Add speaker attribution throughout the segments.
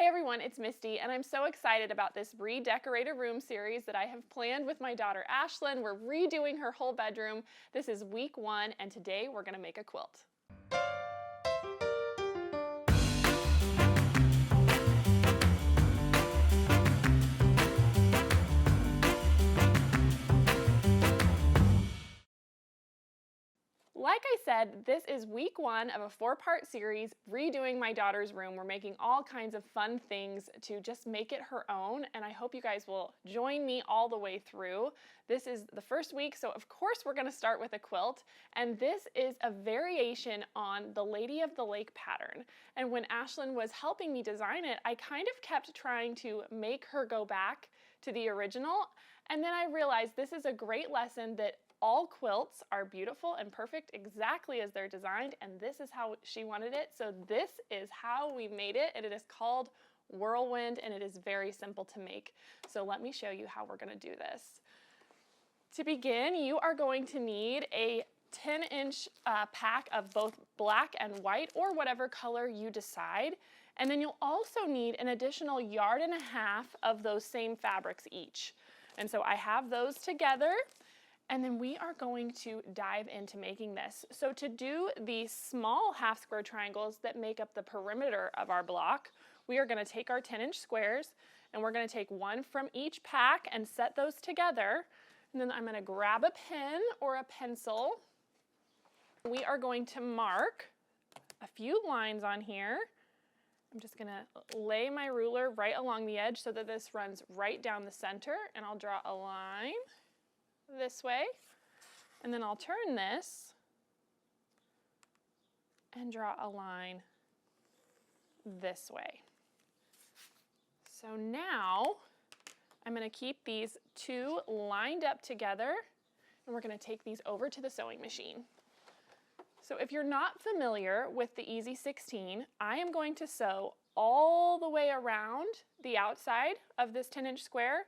Speaker 1: Hey everyone, it's Misty, and I'm so excited about this Redecorate a Room series that I have planned with my daughter Ashlyn. We're redoing her whole bedroom. This is week 1, and today we're gonna make a quilt. Like I said, this is week 1 of a 4-part series, redoing my daughter's room. We're making all kinds of fun things to just make it her own, and I hope you guys will join me all the way through. This is the first week, so of course we're going to start with a quilt, and this is a variation on the Lady of the Lake pattern. And when Ashlyn was helping me design it, I kind of kept trying to make her go back to the original, and then I realized this is a great lesson that all quilts are beautiful and perfect exactly as they're designed, and this is how she wanted it. So this is how we made it, and it is called Whirlwind, and it is very simple to make. So let me show you how we're gonna do this. To begin, you are going to need a 10-inch pack of both black and white, or whatever color you decide. And then you'll also need an additional 1.5 yards of those same fabrics each. And so I have those together. And then we are going to dive into making this. So to do the small half square triangles that make up the perimeter of our block, we are gonna take our 10-inch squares and we're gonna take one from each pack and set those together. And then I'm gonna grab a pen or a pencil. We are going to mark a few lines on here. I'm just gonna lay my ruler right along the edge so that this runs right down the center, and I'll draw a line this way, and then I'll turn this and draw a line this way. So now I'm going to keep these two lined up together, and we're going to take these over to the sewing machine. So if you're not familiar with the Easy 16, I am going to sew all the way around the outside of this 10-inch square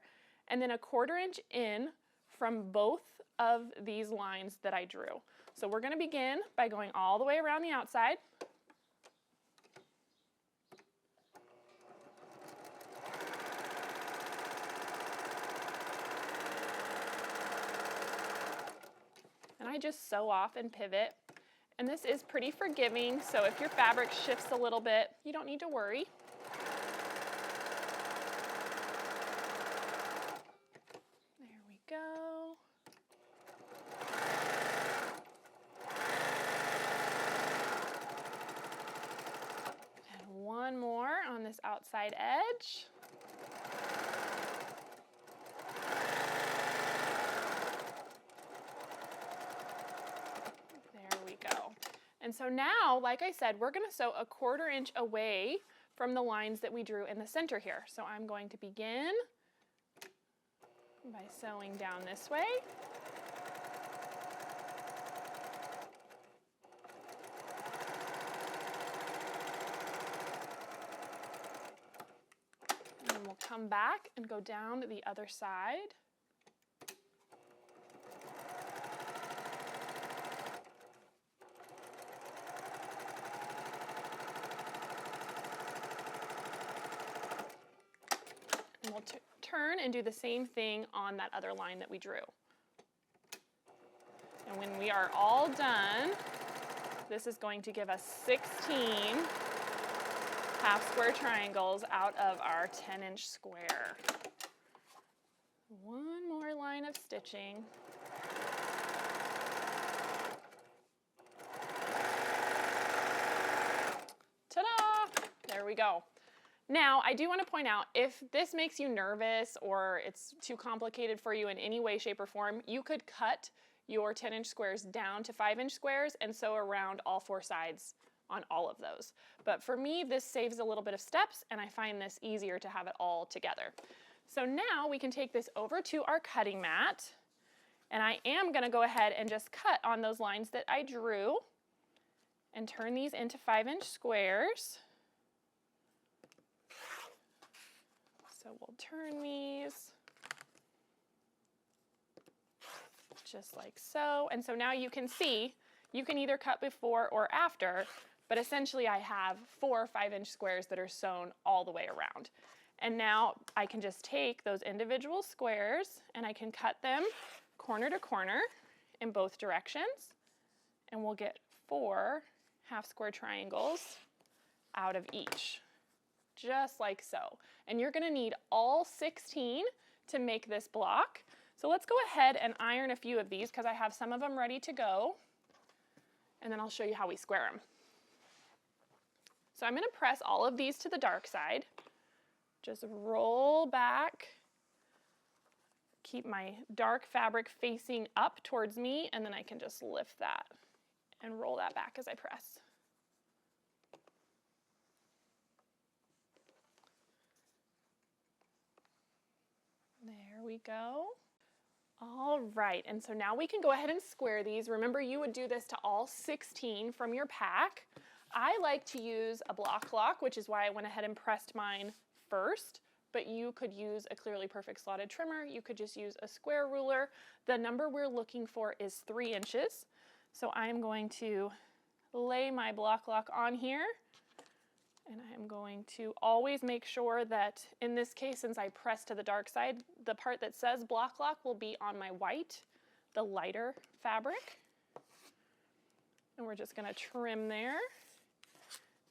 Speaker 1: and then 1/4 inch in from both of these lines that I drew. So we're gonna begin by going all the way around the outside. And I just sew off and pivot. And this is pretty forgiving, so if your fabric shifts a little bit, you don't need to worry. There we go. And one more on this outside edge. There we go. And so now, like I said, we're gonna sew 1/4 inch away from the lines that we drew in the center here. So I'm going to begin by sewing down this way. And then we'll come back and go down the other side. And we'll turn and do the same thing on that other line that we drew. And when we are all done, this is going to give us 16 half square triangles out of our 10-inch square. One more line of stitching. Ta-da! There we go. Now, I do want to point out, if this makes you nervous or it's too complicated for you in any way, shape, or form, you could cut your 10-inch squares down to 5-inch squares and sew around all 4 sides on all of those. But for me, this saves a little bit of steps, and I find this easier to have it all together. So now we can take this over to our cutting mat, and I am going to go ahead and just cut on those lines that I drew and turn these into 5-inch squares. So we'll turn these just like so. And so now you can see, you can either cut before or after, but essentially I have 4 5-inch squares that are sewn all the way around. And now I can just take those individual squares and I can cut them corner to corner in both directions, and we'll get 4 half square triangles out of each, just like so. And you're gonna need all 16 to make this block. So let's go ahead and iron a few of these because I have some of them ready to go, and then I'll show you how we square them. So I'm gonna press all of these to the dark side. Just roll back, keep my dark fabric facing up towards me, and then I can just lift that and roll that back as I press. There we go. All right, and so now we can go ahead and square these. Remember, you would do this to all 16 from your pack. I like to use a block lock, which is why I went ahead and pressed mine first, but you could use a Clearly Perfect slotted trimmer. You could just use a square ruler. The number we're looking for is 3 inches. So I'm going to lay my block lock on here, and I'm going to always make sure that, in this case, since I press to the dark side, the part that says block lock will be on my white, the lighter fabric. And we're just gonna trim there.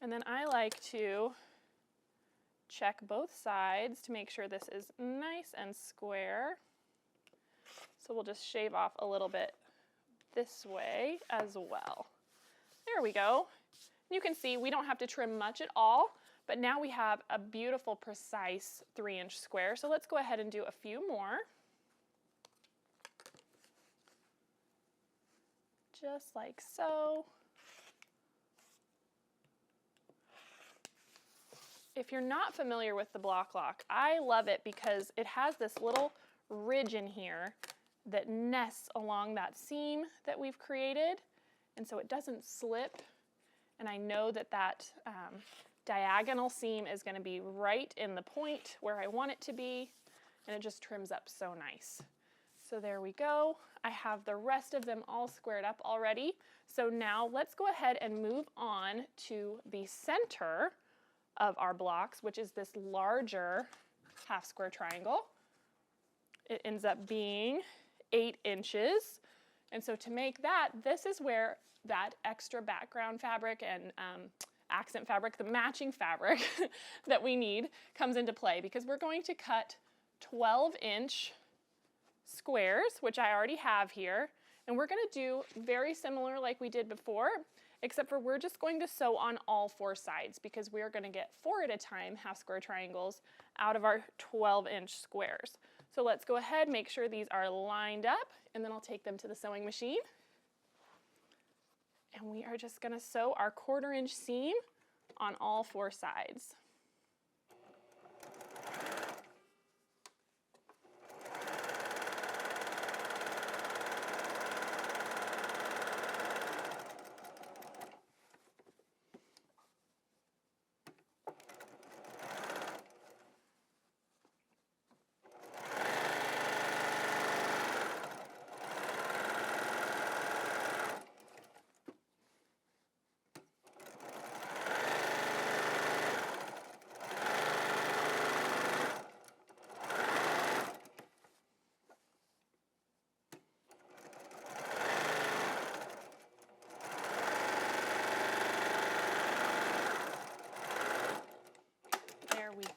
Speaker 1: And then I like to check both sides to make sure this is nice and square. So we'll just shave off a little bit this way as well. There we go. You can see we don't have to trim much at all, but now we have a beautiful, precise 3-inch square. So let's go ahead and do a few more. Just like so. If you're not familiar with the block lock, I love it because it has this little ridge in here that nests along that seam that we've created, and so it doesn't slip. And I know that that diagonal seam is going to be right in the point where I want it to be, and it just trims up so nice. So there we go. I have the rest of them all squared up already. So now let's go ahead and move on to the center of our blocks, which is this larger half square triangle. It ends up being 8 inches. And so to make that, this is where that extra background fabric and accent fabric, the matching fabric that we need, comes into play, because we're going to cut 12-inch squares, which I already have here, and we're going to do very similar like we did before, except for we're just going to sew on all 4 sides, because we are going to get 4 at a time half square triangles out of our 12-inch squares. So let's go ahead, make sure these are lined up, and then I'll take them to the sewing machine. And we are just going to sew our 1/4-inch seam on all 4 sides.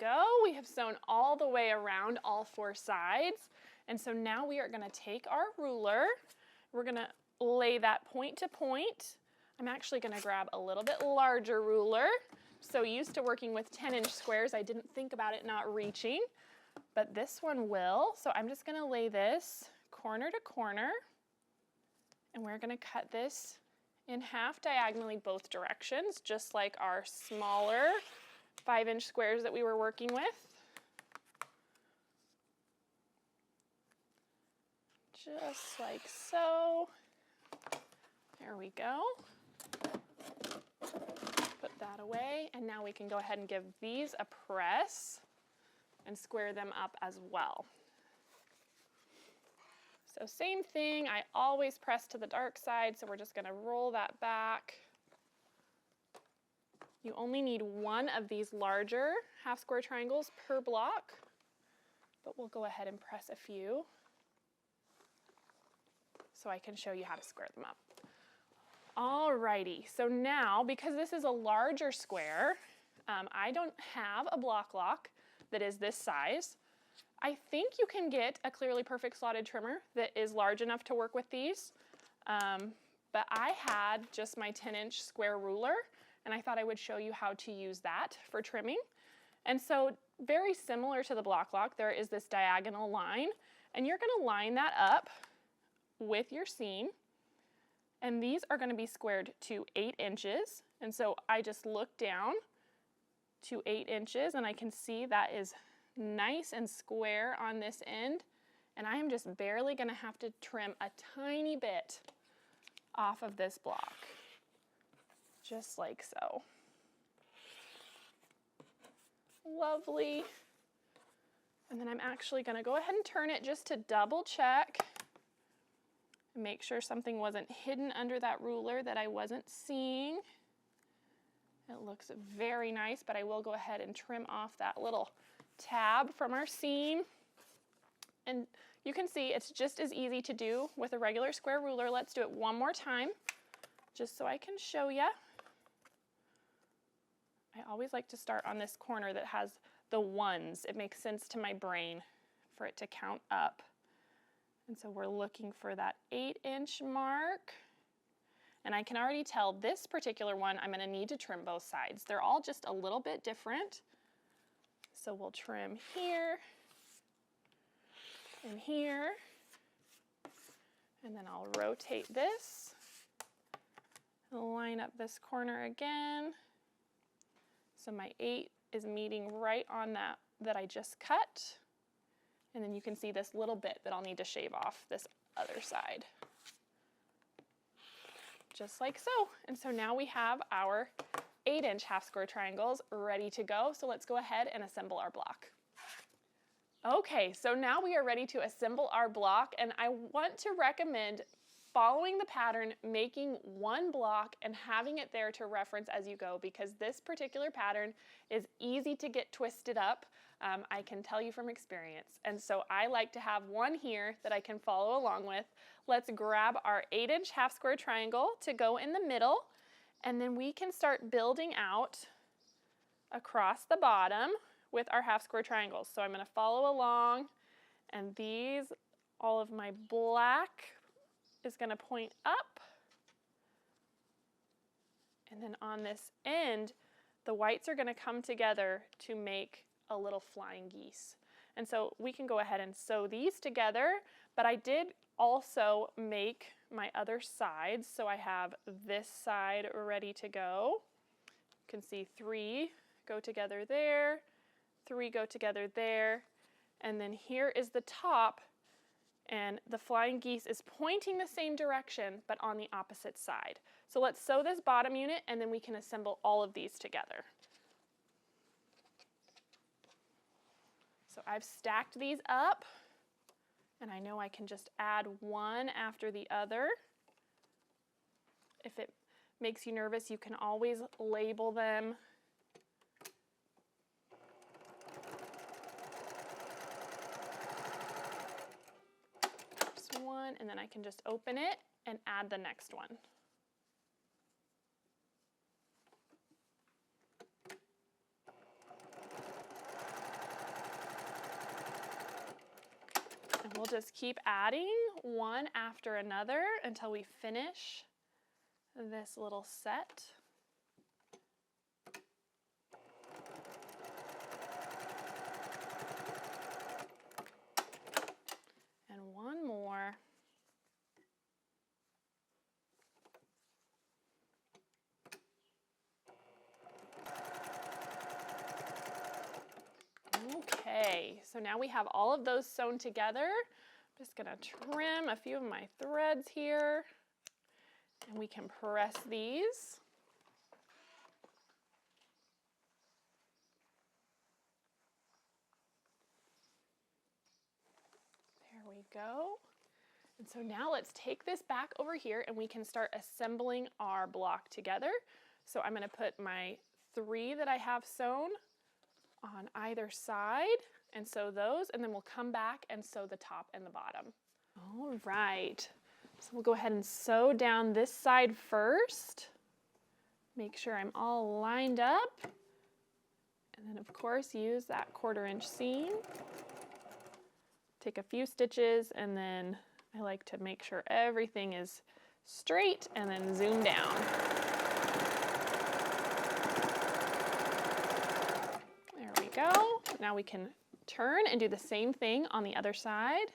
Speaker 1: Go. We have sewn all the way around all 4 sides. And so now we are going to take our ruler. We're going to lay that point to point. I'm actually going to grab a little bit larger ruler. So used to working with 10-inch squares, I didn't think about it not reaching, but this one will. So I'm just going to lay this corner to corner, and we're going to cut this in half diagonally both directions, just like our smaller 5-inch squares that we were working with. Just like so. There we go. Put that away, and now we can go ahead and give these a press and square them up as well. So same thing, I always press to the dark side, so we're just going to roll that back You only need one of these larger half square triangles per block, but we'll go ahead and press a few so I can show you how to square them up. Alrighty, so now because this is a larger square, I don't have a block lock that is this size. I think you can get a Clearly Perfect slotted trimmer that is large enough to work with these, but I had just my 10-inch square ruler, and I thought I would show you how to use that for trimming. And so very similar to the block lock, there is this diagonal line, and you're going to line that up with your seam. And these are going to be squared to 8 inches. And so I just look down to 8 inches, and I can see that is nice and square on this end. And I am just barely going to have to trim a tiny bit off of this block, just like so. Lovely. And then I'm actually going to go ahead and turn it just to double check. Make sure something wasn't hidden under that ruler that I wasn't seeing. It looks very nice, but I will go ahead and trim off that little tab from our seam. And you can see it's just as easy to do with a regular square ruler. Let's do it one more time, just so I can show you. I always like to start on this corner that has the ones. It makes sense to my brain for it to count up. And so we're looking for that 8-inch mark. And I can already tell this particular one, I'm going to need to trim both sides. They're all just a little bit different. So we'll trim here and here. And then I'll rotate this. Line up this corner again. So my 8 is meeting right on that I just cut. And then you can see this little bit that I'll need to shave off this other side. Just like so. And so now we have our 8-inch half square triangles ready to go. So let's go ahead and assemble our block. Okay, so now we are ready to assemble our block, and I want to recommend following the pattern, making one block and having it there to reference as you go, because this particular pattern is easy to get twisted up. I can tell you from experience. And so I like to have one here that I can follow along with. Let's grab our 8-inch half square triangle to go in the middle, and then we can start building out across the bottom with our half square triangles. So I'm going to follow along, and these, all of my black is going to point up. And then on this end, the whites are going to come together to make a little flying geese. And so we can go ahead and sew these together, but I did also make my other sides. So I have this side ready to go. You can see 3 go together there, 3 go together there, and then here is the top, and the flying geese is pointing the same direction but on the opposite side. So let's sew this bottom unit, and then we can assemble all of these together. So I've stacked these up, and I know I can just add one after the other. If it makes you nervous, you can always label them. Just one, and then I can just open it and add the next one. And we'll just keep adding one after another until we finish this little set. And one more. Okay, so now we have all of those sewn together. I'm just gonna trim a few of my threads here, and we can press these. There we go. And so now let's take this back over here and we can start assembling our block together. So I'm gonna put my 3 that I have sewn on either side and sew those, and then we'll come back and sew the top and the bottom. All right, so we'll go ahead and sew down this side first. Make sure I'm all lined up. And then of course use that 1/4 inch seam. Take a few stitches, and then I like to make sure everything is straight and then zoom down. There we go. Now we can turn and do the same thing on the other side.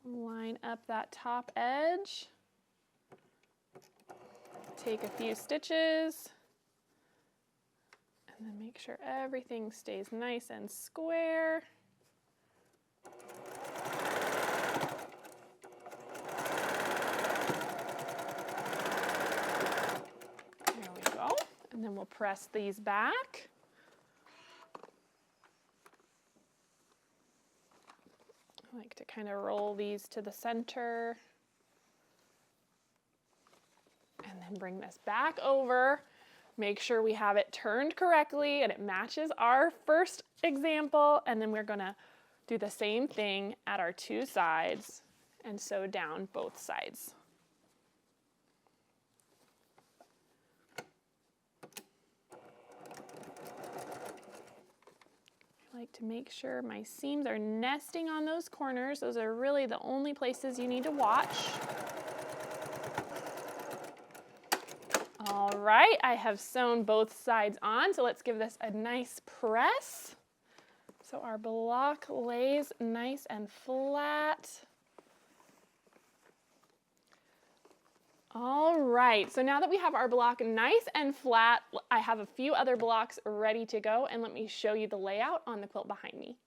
Speaker 1: Line up that top edge. Take a few stitches. And then make sure everything stays nice and square. There we go. And then we'll press these back. I like to kind of roll these to the center. And then bring this back over. Make sure we have it turned correctly and it matches our first example. And then we're gonna do the same thing at our 2 sides and sew down both sides. I like to make sure my seams are nesting on those corners. Those are really the only places you need to watch. All right, I have sewn both sides on, so let's give this a nice press. So our block lays nice and flat. All right, so now that we have our block nice and flat, I have a few other blocks ready to go, and let me show you the layout on the quilt behind me.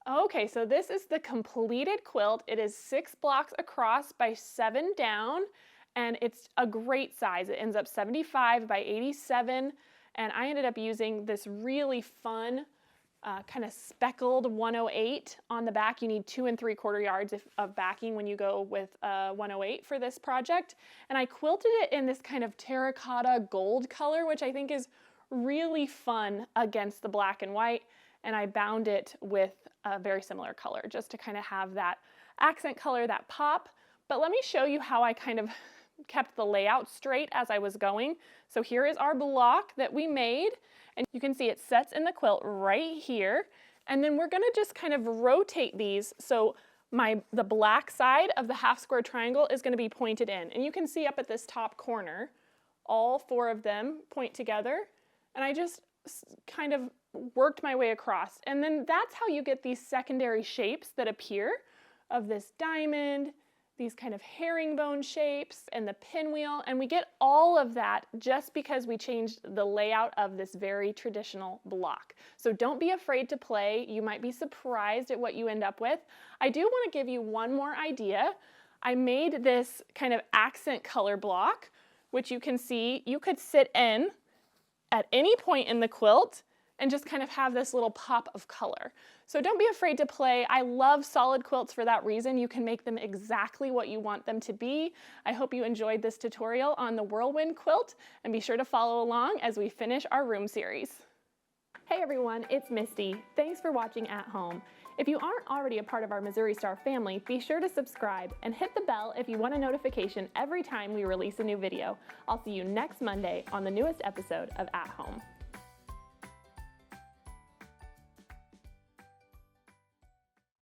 Speaker 1: Okay, so this is the completed quilt. It is 6 blocks across by 7 down. And it's a great size. It ends up 75 by 87, and I ended up using this really fun kind of speckled 108 on the back. You need 2 3/4 yards of backing when you go with 108 for this project. And I quilted it in this kind of terracotta gold color, which I think is really fun against the black and white. And I bound it with a very similar color just to kind of have that accent color, that pop. But let me show you how I kind of kept the layout straight as I was going. So here is our block that we made, and you can see it sets in the quilt right here. And then we're gonna just kind of rotate these so the black side of the half square triangle is gonna be pointed in. And you can see up at this top corner, all 4 of them point together. And I just kind of worked my way across. And then that's how you get these secondary shapes that appear of this diamond, these kind of herringbone shapes, and the pinwheel, and we get all of that just because we changed the layout of this very traditional block. So don't be afraid to play. You might be surprised at what you end up with. I do want to give you one more idea. I made this kind of accent color block, which you can see you could sit in at any point in the quilt and just kind of have this little pop of color. So don't be afraid to play. I love solid quilts for that reason. You can make them exactly what you want them to be. I hope you enjoyed this tutorial on the Whirlwind Quilt, and be sure to follow along as we finish our room series. Hey everyone, it's Misty. Thanks for watching at home. If you aren't already a part of our Missouri Star family, be sure to subscribe and hit the bell if you want a notification every time we release a new video. I'll see you next Monday on the newest episode of At Home.